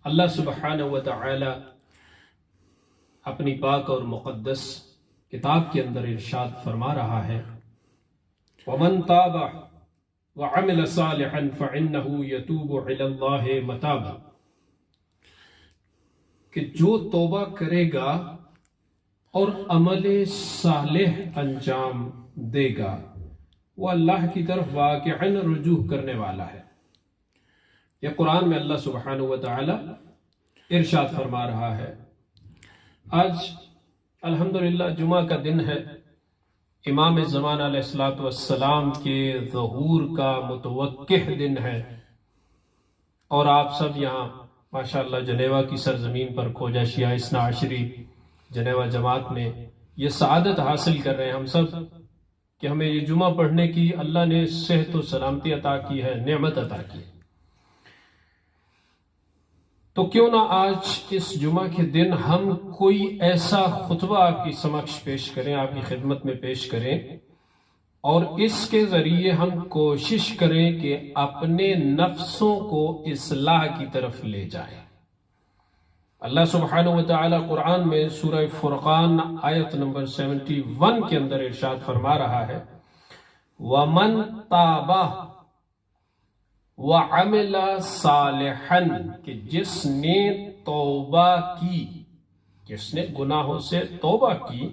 اللہ سبحانہ و تعالی اپنی پاک اور مقدس کتاب کے اندر ارشاد فرما رہا ہے وَمَن تَابَ وَعَمِلَ صَالِحًا فَإِنَّهُ يَتُوبُ إِلَى اللَّهِ مَتَابًا، کہ جو توبہ کرے گا اور عمل صالح انجام دے گا وہ اللہ کی طرف واقعاً رجوع کرنے والا ہے۔ یہ قرآن میں اللہ سبحانہ و تعالی ارشاد فرما رہا ہے۔ آج الحمدللہ جمعہ کا دن ہے، امام زمان علیہ السلام کے ظہور کا متوقع دن ہے، اور آپ سب یہاں ماشاءاللہ جنیوا کی سرزمین پر کھوجہ شیعہ اثنا عشری جنیوا جماعت میں یہ سعادت حاصل کر رہے ہیں ہم سب کہ ہمیں یہ جمعہ پڑھنے کی اللہ نے صحت و سلامتی عطا کی ہے، نعمت عطا کی ہے۔ تو کیوں نہ آج اس جمعہ کے دن ہم کوئی ایسا خطبہ آپ کی سمکش پیش کریں، آپ کی خدمت میں پیش کریں، اور اس کے ذریعے ہم کوشش کریں کہ اپنے نفسوں کو اصلاح کی طرف لے جائیں۔ اللہ سبحانہ و تعالی قرآن میں سورہ فرقان آیت نمبر 71 کے اندر ارشاد فرما رہا ہے وَمَن تَابَ وَعَمِلَ صَالِحًا، کہ جس نے توبہ کی، جس نے گناہوں سے توبہ کی،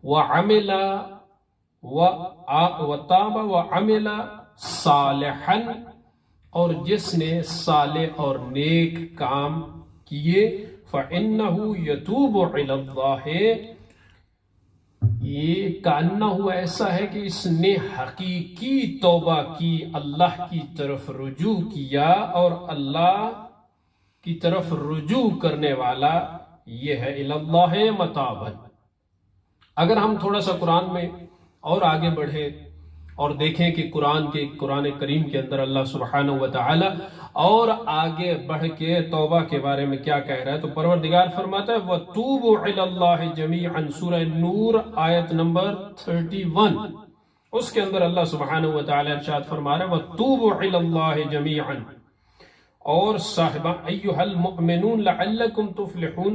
وَعَمِلَ وَتَابَ وَعَمِلَ صَالِحًا، اور جس نے صالح اور نیک کام کیے، فَإِنَّهُ يَتُوبُ إِلَى اللَّهِ، یہ کأنہ ایسا ہے کہ اس نے حقیقی توبہ کی، اللہ کی طرف رجوع کیا، اور اللہ کی طرف رجوع کرنے والا یہ ہے إِلَى اللَّهِ مَتَابًا۔ اگر ہم تھوڑا سا قرآن میں اور آگے بڑھے اور دیکھیں کہ قرآن کریم کے اندر اللہ سبحانہ و تعالی اور آگے بڑھ کے توبہ کے بارے میں کیا کہہ رہا ہے، تو پروردگار فرماتا ہے وَتُوبُوا إِلَى اللَّهِ جَمِيعًا، سورہ نور آیت نمبر 31، اس کے اندر اللہ سبحانہ و تعالی ارشاد فرما رہا ہے وَتُوبُوا إِلَى اللَّهِ جَمِيعًا، اور صاحبان ایھا المؤمنون لعلکم تفلحون،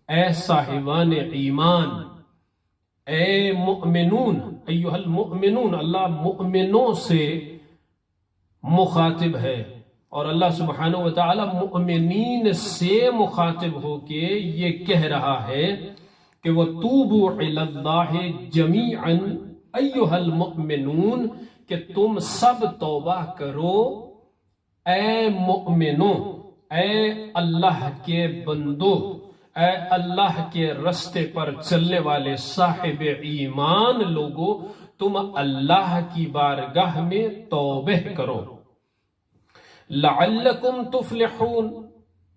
اے صاحبان ایمان، اے مؤمنون، ایھا المؤمنون، اللہ مؤمنوں سے مخاطب ہے، اور اللہ سبحانہ و تعالی مؤمنین سے مخاطب ہو کے یہ کہہ رہا ہے کہ وَتُوبُوا إِلَى اللَّهِ جَمِيعًا ایھا المؤمنون، کہ تم سب توبہ کرو اے مؤمنوں، اے اللہ کے بندو، اے اللہ کے رستے پر چلنے والے صاحب ایمان لوگو، تم اللہ کی بارگاہ میں توبہ کرو، لعلکم تفلحون،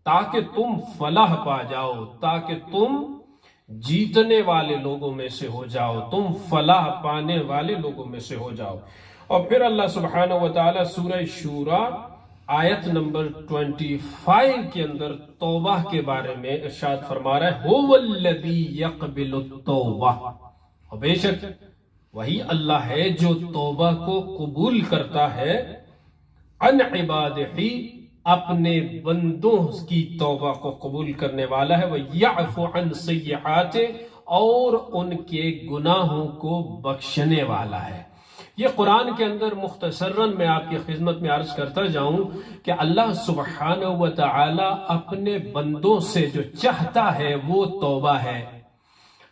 تاکہ تم فلاح پا جاؤ، تاکہ تم جیتنے والے لوگوں میں سے ہو جاؤ، تم فلاح پانے والے لوگوں میں سے ہو جاؤ۔ اور پھر اللہ سبحانہ و تعالی سورہ شورى آیت نمبر 25 کے اندر توبہ کے بارے میں ارشاد فرما رہا ہے هُوَ الَّذِي يَقْبِلُ التَّوْبَةَ، اور بے شک وہی اللہ ہے جو توبہ کو قبول کرتا ہے، عن عبادہ، اپنے بندوں کی توبہ کو قبول کرنے والا ہے، وَيَعْفُ عَنْ سَيِّئَاتِ، اور ان کے گناہوں کو بخشنے والا ہے۔ یہ قرآن کے اندر مختصراً میں آپ کی خدمت میں عرض کرتا جاؤں کہ اللہ سبحانہ و تعالی اپنے بندوں سے جو چاہتا ہے وہ توبہ ہے۔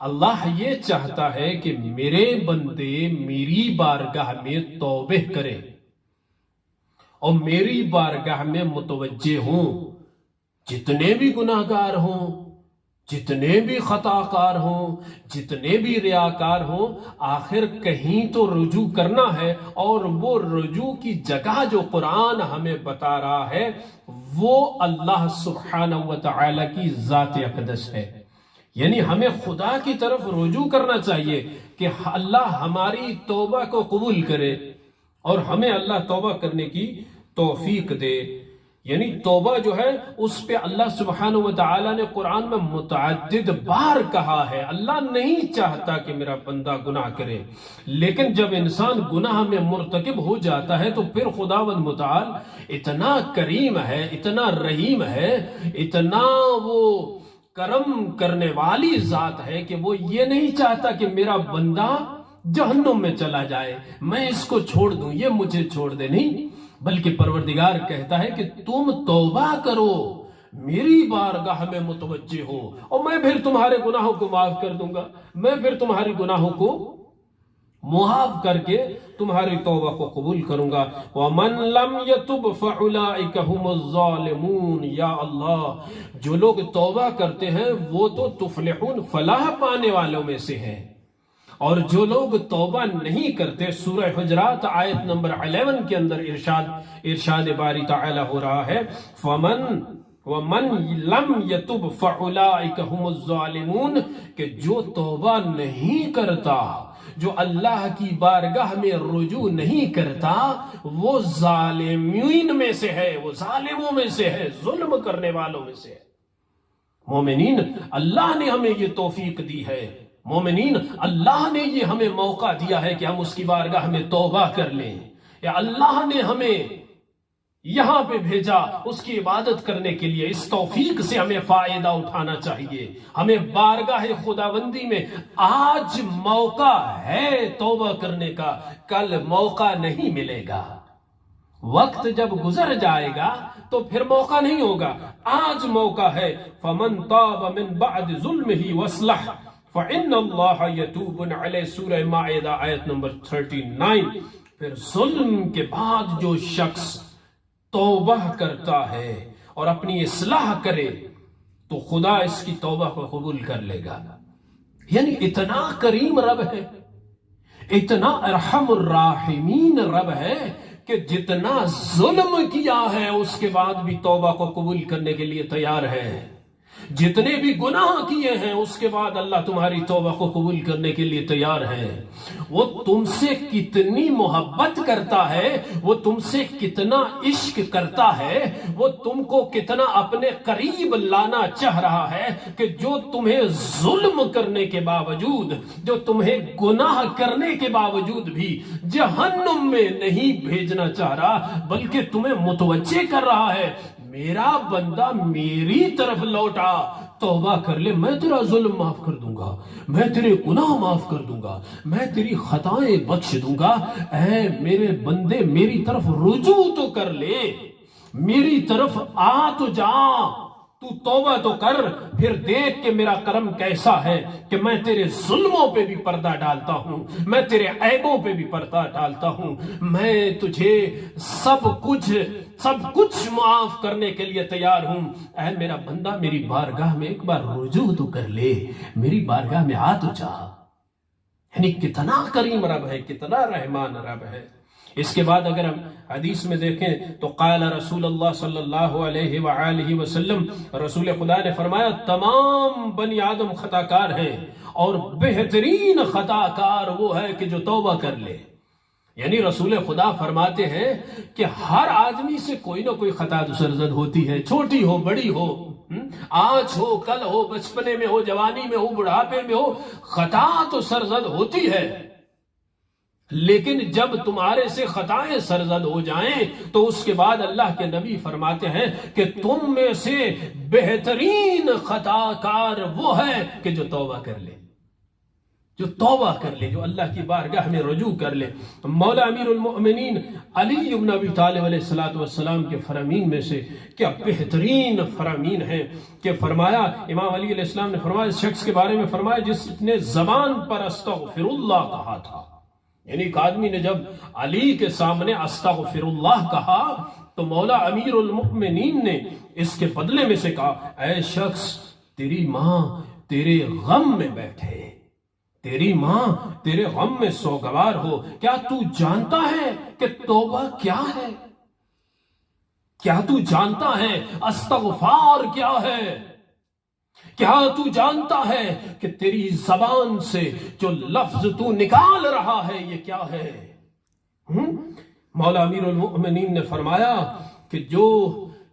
اللہ یہ چاہتا ہے کہ میرے بندے میری بارگاہ میں توبہ کریں اور میری بارگاہ میں متوجہ ہوں، جتنے بھی گناہ گار ہوں، جتنے بھی خطا کار ہوں، جتنے بھی ریاکار ہوں، آخر کہیں تو رجوع کرنا ہے، اور وہ رجوع کی جگہ جو قرآن ہمیں بتا رہا ہے وہ اللہ سبحانہ و تعالی کی ذات اقدس ہے۔ یعنی ہمیں خدا کی طرف رجوع کرنا چاہیے کہ اللہ ہماری توبہ کو قبول کرے اور ہمیں اللہ توبہ کرنے کی توفیق دے۔ یعنی توبہ جو ہے اس پہ اللہ سبحانہ و تعالیٰ نے قرآن میں متعدد بار کہا ہے۔ اللہ نہیں چاہتا کہ میرا بندہ گناہ کرے، لیکن جب انسان گناہ میں مرتکب ہو جاتا ہے تو پھر خداوند متعال اتنا کریم ہے، اتنا رحیم ہے، اتنا وہ کرم کرنے والی ذات ہے کہ وہ یہ نہیں چاہتا کہ میرا بندہ جہنم میں چلا جائے، میں اس کو چھوڑ دوں، یہ مجھے چھوڑ دے، نہیں، بلکہ پروردگار کہتا ہے کہ تم توبہ کرو، میری بارگاہ میں متوجہ ہو، اور میں پھر تمہارے گناہوں کو معاف کر دوں گا، میں پھر تمہاری گناہوں کو معاف کر کے تمہاری توبہ کو قبول کروں گا۔ وَمَن لَّمْ يَتُبْ فَأُولَٰئِكَ هُمُ الظَّالِمُونَ۔ یا اللہ، جو لوگ توبہ کرتے ہیں وہ تو تفلحون، فلاح پانے والوں میں سے ہیں، اور جو لوگ توبہ نہیں کرتے، سورہ حجرات آیت نمبر 11 کے اندر ارشاد باری تعالی ہو رہا ہے، وَمَن لَّمْ يَتُبْ فَأُولَٰئِكَ هُمُ الظَّالِمُونَ، کہ جو توبہ نہیں کرتا، جو اللہ کی بارگاہ میں رجوع نہیں کرتا، وہ ظالمین میں سے ہے، وہ ظالموں میں سے ہے، ظلم کرنے والوں میں سے ہے۔ مومنین، اللہ نے ہمیں یہ توفیق دی ہے، مومنین، اللہ نے یہ ہمیں موقع دیا ہے کہ ہم اس کی بارگاہ میں توبہ کر لیں، یا اللہ نے ہمیں یہاں پہ بھیجا اس کی عبادت کرنے کے لیے، اس توفیق سے ہمیں فائدہ اٹھانا چاہیے۔ ہمیں بارگاہ خداوندی میں آج موقع ہے توبہ کرنے کا، کل موقع نہیں ملے گا۔ وقت جب گزر جائے گا تو پھر موقع نہیں ہوگا، آج موقع ہے۔ فَمَن تَابَ مِن بَعْدِ ظُلْمِهِ وَاصْلَحَ فَإِنَّ اللَّهَ يَتُوبُ عَلَيْهِ، سورہ مائدہ آیت نمبر 39۔ پھر ظلم کے بعد جو شخص توبہ کرتا ہے اور اپنی اصلاح کرے تو خدا اس کی توبہ کو قبول کر لے گا۔ یعنی اتنا کریم رب ہے، اتنا ارحم الراحمین رب ہے کہ جتنا ظلم کیا ہے اس کے بعد بھی توبہ کو قبول کرنے کے لیے تیار ہے، جتنے بھی گناہ کیے ہیں اس کے بعد اللہ تمہاری توبہ کو قبول کرنے کے لیے تیار ہے۔ وہ تم سے کتنی محبت کرتا ہے، وہ تم سے کتنا عشق کرتا ہے، وہ تم کو کتنا اپنے قریب لانا چاہ رہا ہے کہ جو تمہیں ظلم کرنے کے باوجود، جو تمہیں گناہ کرنے کے باوجود بھی جہنم میں نہیں بھیجنا چاہ رہا، بلکہ تمہیں متوجہ کر رہا ہے، میرا بندہ میری طرف لوٹا، توبہ کر لے، میں تیرا ظلم معاف کر دوں گا، میں تیرے گناہ معاف کر دوں گا، میں تیری خطائیں بخش دوں گا۔ اے میرے بندے، میری طرف رجوع تو کر لے، میری طرف آ تو جا، تو توبہ تو کر، پھر دیکھ کہ میرا کرم کیسا ہے کہ میں تیرے ظلموں پہ بھی پردہ ڈالتا ہوں، میں تیرے عیبوں پہ بھی پردہ ڈالتا ہوں، میں تجھے سب کچھ معاف کرنے کے لیے تیار ہوں۔ اے میرا بندہ، میری بارگاہ میں ایک بار رجوع تو کر لے، میری بارگاہ میں آ تو جا۔ یعنی کتنا کریم رب ہے، کتنا رحمان رب ہے۔ اس کے بعد اگر ہم حدیث میں دیکھیں تو قال رسول اللہ صلی اللہ علیہ وآلہ وسلم، رسول خدا نے فرمایا تمام بنی آدم خطا کار ہیں اور بہترین خطا کار وہ ہے کہ جو توبہ کر لے۔ یعنی رسول خدا فرماتے ہیں کہ ہر آدمی سے کوئی نہ کوئی خطا تو سرزد ہوتی ہے، چھوٹی ہو بڑی ہو، آج ہو کل ہو، بچپنے میں ہو جوانی میں ہو بڑھاپے میں ہو، خطا تو سرزد ہوتی ہے۔ لیکن جب تمہارے سے خطائیں سرزد ہو جائیں تو اس کے بعد اللہ کے نبی فرماتے ہیں کہ تم میں سے بہترین خطا کار وہ ہے کہ جو توبہ کر لے، جو توبہ کر لے، جو اللہ کی بارگاہ میں رجوع کر لے۔ مولا امیر المؤمنین علی بن ابی طالب علیہ السلام کے فرامین میں سے کیا بہترین فرامین ہیں کہ فرمایا، امام علی علیہ السلام نے فرمایا، اس شخص کے بارے میں فرمایا جس نے زبان پر استغفر اللہ کہا تھا۔ یعنی ایک آدمی نے جب علی کے سامنے استغفر اللہ کہا تو مولا امیر المؤمنین نے اس کے بدلے میں سے کہا، اے شخص، تیری ماں تیرے غم میں بیٹھے، تیری ماں تیرے غم میں سوگوار ہو، کیا تو جانتا ہے کہ توبہ کیا ہے؟ کیا تو جانتا ہے استغفار کیا ہے؟ کیا تو جانتا ہے کہ تیری زبان سے جو لفظ تو نکال رہا ہے یہ کیا ہے؟ مولا امیر المؤمنین نے فرمایا کہ جو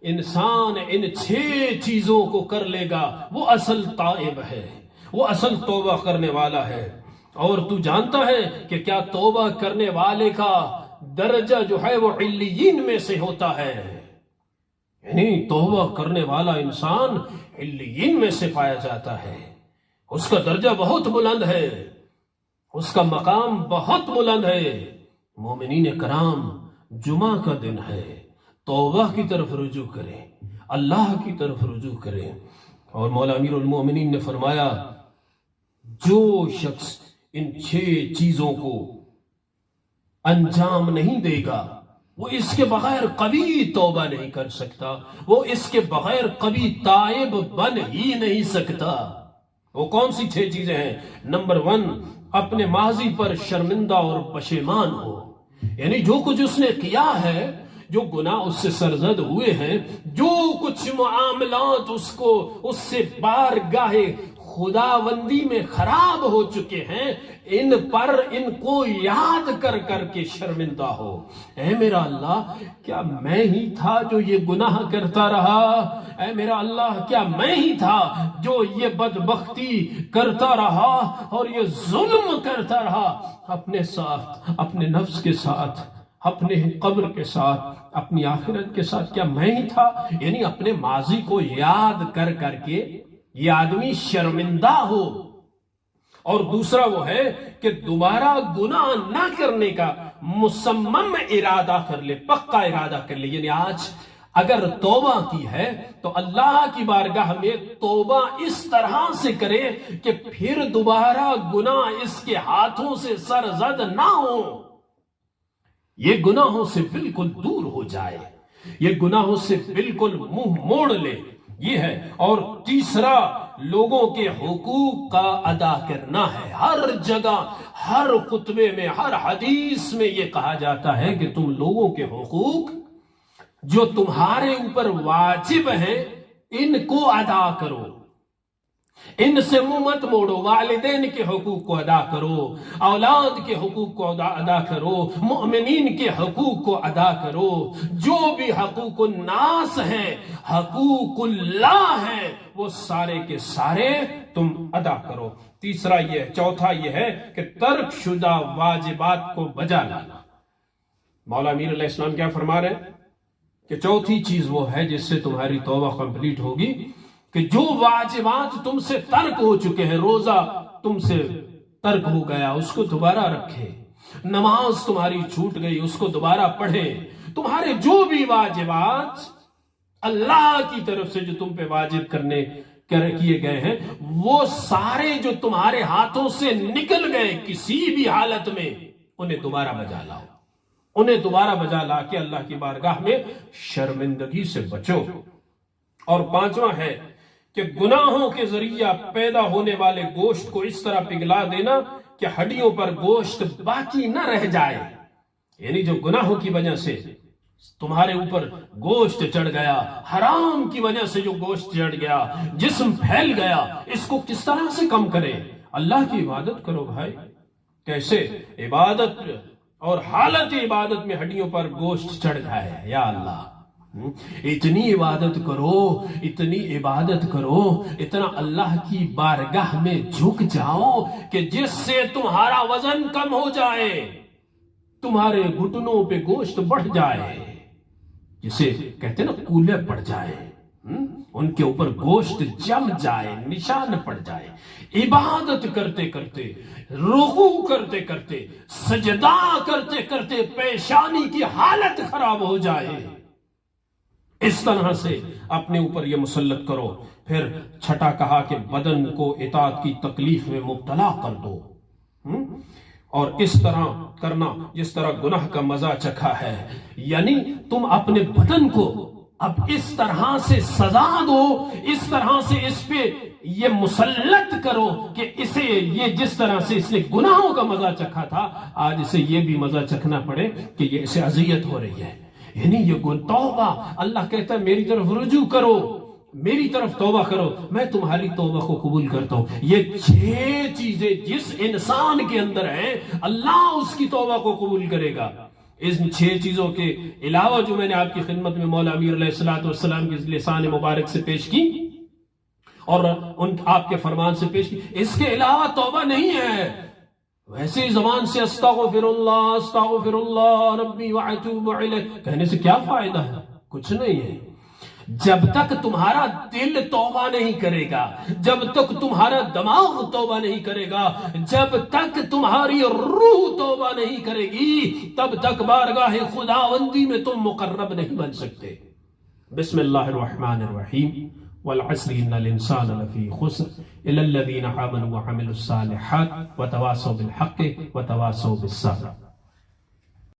انسان ان 6 چیزوں کو کر لے گا وہ اصل تائب ہے، وہ اصل توبہ کرنے والا ہے۔ اور تو جانتا ہے کہ کیا توبہ کرنے والے کا درجہ جو ہے وہ علیین میں سے ہوتا ہے، یعنی توبہ کرنے والا انسان علیین میں سے پایا جاتا ہے، اس کا درجہ بہت بلند ہے، اس کا مقام بہت بلند ہے۔ مومنین کرام، جمعہ کا دن ہے، توبہ کی طرف رجوع کریں، اللہ کی طرف رجوع کریں۔ اور مولا امیر المومنین نے فرمایا جو شخص ان 6 چیزوں کو انجام نہیں دے گا وہ اس کے بغیر کبھی توبہ نہیں کر سکتا، وہ اس کے بغیر کبھی تائب بن ہی نہیں سکتا۔ وہ کون سی 6 چیزیں ہیں؟ نمبر 1، اپنے ماضی پر شرمندہ اور پشیمان ہو، یعنی جو کچھ اس نے کیا ہے، جو گناہ اس سے سرزد ہوئے ہیں، جو کچھ معاملات اس سے بارگاہ خداوندی میں خراب ہو چکے ہیں، ان پر ان کو یاد کر کر کے شرمندہ ہو۔ اے میرا اللہ، کیا میں ہی تھا جو یہ گناہ کرتا رہا؟ اے میرا اللہ، کیا میں ہی تھا جو یہ بدبختی کرتا رہا اور یہ ظلم کرتا رہا اپنے ساتھ، اپنے نفس کے ساتھ، اپنے قبر کے ساتھ، اپنی آخرت کے ساتھ؟ کیا میں ہی تھا؟ یعنی اپنے ماضی کو یاد کر کر کے یہ آدمی شرمندہ ہو۔ اور دوسرا وہ ہے کہ دوبارہ گناہ نہ کرنے کا مصمم ارادہ کر لے، پکا ارادہ کر لے، یعنی آج اگر توبہ کی ہے تو اللہ کی بارگاہ میں توبہ اس طرح سے کرے کہ پھر دوبارہ گناہ اس کے ہاتھوں سے سرزد نہ ہو، یہ گناہوں سے بالکل دور ہو جائے، یہ گناہوں سے بالکل منہ موڑ لے، یہ ہے۔ اور تیسرا، لوگوں کے حقوق کا ادا کرنا ہے۔ ہر جگہ، ہر خطبے میں، ہر حدیث میں یہ کہا جاتا ہے کہ تم لوگوں کے حقوق جو تمہارے اوپر واجب ہیں ان کو ادا کرو، ان سے منہ مت موڑو۔ والدین کے حقوق کو ادا کرو، اولاد کے حقوق کو ادا کرو، مؤمنین کے حقوق کو ادا کرو، جو بھی حقوق الناس ہیں، حقوق اللہ ہیں، وہ سارے کے سارے تم ادا کرو۔ تیسرا یہ، چوتھا یہ ہے کہ ترک شدہ واجبات کو بجا لانا۔ مولا امیر علیہ السلام کیا فرما رہے ہیں کہ چوتھی چیز وہ ہے جس سے تمہاری توبہ کمپلیٹ ہوگی کہ جو واجبات تم سے ترک ہو چکے ہیں، روزہ تم سے ترک ہو گیا، اس کو دوبارہ رکھے، نماز تمہاری چھوٹ گئی، اس کو دوبارہ پڑھے، تمہارے جو بھی واجبات اللہ کی طرف سے جو تم پہ واجب کیے گئے ہیں، وہ سارے جو تمہارے ہاتھوں سے نکل گئے کسی بھی حالت میں، انہیں دوبارہ بجا لاؤ، انہیں دوبارہ بجا لا کے اللہ کی بارگاہ میں شرمندگی سے بچو۔ اور پانچواں ہے کہ گناہوں کے ذریعہ پیدا ہونے والے گوشت کو اس طرح پگھلا دینا کہ ہڈیوں پر گوشت باقی نہ رہ جائے، یعنی جو گناہوں کی وجہ سے تمہارے اوپر گوشت چڑھ گیا، حرام کی وجہ سے جو گوشت چڑھ گیا، جسم پھیل گیا، اس کو کس طرح سے کم کرے؟ اللہ کی عبادت کرو بھائی۔ کیسے؟ عبادت اور حالت عبادت میں ہڈیوں پر گوشت چڑھ گیا ہے، یا اللہ اتنی عبادت کرو، اتنی عبادت کرو، اتنا اللہ کی بارگاہ میں جھک جاؤ کہ جس سے تمہارا وزن کم ہو جائے، تمہارے گھٹنوں پہ گوشت بڑھ جائے، جسے کہتے ہیں نا کولے پڑ جائے، ان کے اوپر گوشت جم جائے، نشان پڑ جائے۔ عبادت کرتے کرتے، رکوع کرتے کرتے، سجدہ کرتے کرتے پیشانی کی حالت خراب ہو جائے، اس طرح سے اپنے اوپر یہ مسلط کرو۔ پھر چھٹا کہا کہ بدن کو اطاعت کی تکلیف میں مبتلا کر دو، اور اس طرح کرنا جس طرح گناہ کا مزہ چکھا ہے، یعنی تم اپنے بدن کو اب اس طرح سے سزا دو، اس طرح سے اس پہ یہ مسلط کرو کہ اسے یہ جس طرح سے اس نے گناہوں کا مزہ چکھا تھا، آج اسے یہ بھی مزہ چکھنا پڑے کہ یہ اسے اذیت ہو رہی ہے۔ یعنی یہ توبہ، اللہ کہتا ہے میری طرف رجوع کرو، میری طرف توبہ کرو، میں تمہاری توبہ کو قبول کرتا ہوں۔ یہ 6 چیزیں جس انسان کے اندر ہیں، اللہ اس کی توبہ کو قبول کرے گا۔ اس 6 چیزوں کے علاوہ جو میں نے آپ کی خدمت میں مولا امیر علیہ الصلوۃ والسلام کی لسان مبارک سے پیش کی اور ان آپ کے فرمان سے پیش کی، اس کے علاوہ توبہ نہیں ہے۔ ویسے ہی زبان سے استغفر اللہ ربی واتوب الیہ کہنے سے کیا فائدہ ہے؟ کچھ نہیں ہے۔ جب تک تمہارا دل توبہ نہیں کرے گا، جب تک تمہارا دماغ توبہ نہیں کرے گا، جب تک تمہاری روح توبہ نہیں کرے گی، تب تک بارگاہ خداوندی میں تم مقرب نہیں بن سکتے۔ بسم اللہ الرحمن الرحیم والعصر ان الانسان لفی خسر الا الذین آمنوا وعملوا الصالحات وتواصوا بالحق وتواصوا بالصبر۔